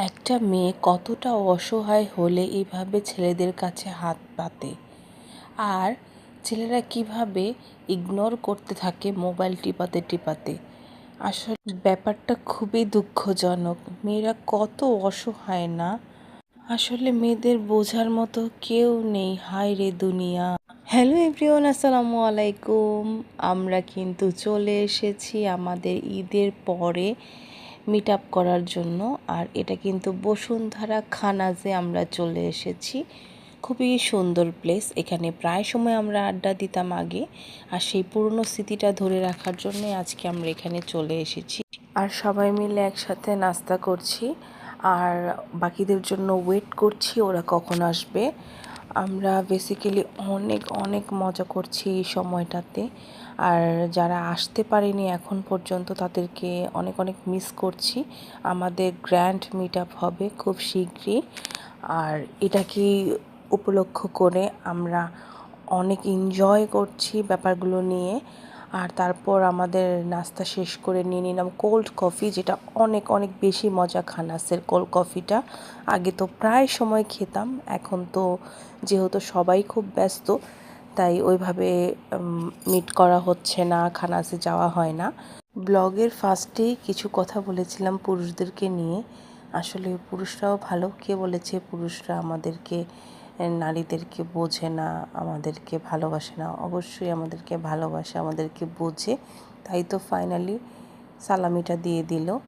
একটা মেয়ে কতটা অসহায় হলে এইভাবে ছেলেদের কাছে হাত পাতে, আর ছেলেরা কিভাবে ইগনোর করতে থাকে মোবাইল টিপাতে টিপাতে। আসলে ব্যাপারটা খুবই দুঃখজনক। মেয়েরা কত অসহায় না, আসলে মেয়েদের বোঝার মতো কেউ নেই। হায় রে দুনিয়া। হ্যালো এভরিওয়ান, আসসালামু আলাইকুম। আমরা কিন্তু চলে এসেছি আমাদের ঈদের পরে মিট আপ করার জন্য। আর এটা কিন্তু বসুন্ধরা খানাজে আমরা চলে এসেছি। খুবই সুন্দর প্লেস। এখানে প্রায় সময় আমরা আড্ডা দিতাম আগে, আর সেই পুরনো স্মৃতিটা ধরে রাখার জন্য আজকে আমরা এখানে চলে এসেছি। আর সবাই মিলে একসাথে নাস্তা করছি, আর বাকিদের জন্য ওয়েট করছি ওরা কখন আসবে। আমরা বেসিক্যালি অনেক অনেক মজা করছি এই সময়টাতে। আর যারা আসতে পারেনি এখন পর্যন্ত তাদেরকে অনেক অনেক মিস করছি। আমাদের গ্র্যান্ড মিট আপ হবে খুব শীঘ্রই, আর এটাকে উপলক্ষ করে আমরা অনেক এনজয় করছি ব্যাপারগুলো নিয়ে। আর তারপর আমাদের নাস্তা শেষ করে নিয়ে নিলাম কোল্ড কফি, যেটা অনেক অনেক বেশি মজা। খানাসের কোল্ড কফিটা আগে তো প্রায় সময় খেতাম, এখন তো যেহেতু সবাই খুব ব্যস্ত তাই ওইভাবে মিট করা হচ্ছে না, খানাসে যাওয়া হয় না। ব্লগের ফার্স্টেই কিছু কথা বলেছিলাম পুরুষদেরকে নিয়ে। আসলে পুরুষরাও ভালো। কে বলেছে পুরুষরা আমাদেরকে, নারীদেরকে বোঝে না, আমাদেরকে ভালোবাসে না? অবশ্যই আমাদেরকে ভালোবাসে, আমাদেরকে বোঝে। তাই তো ফাইনালি সালামিটা দিয়ে দিল।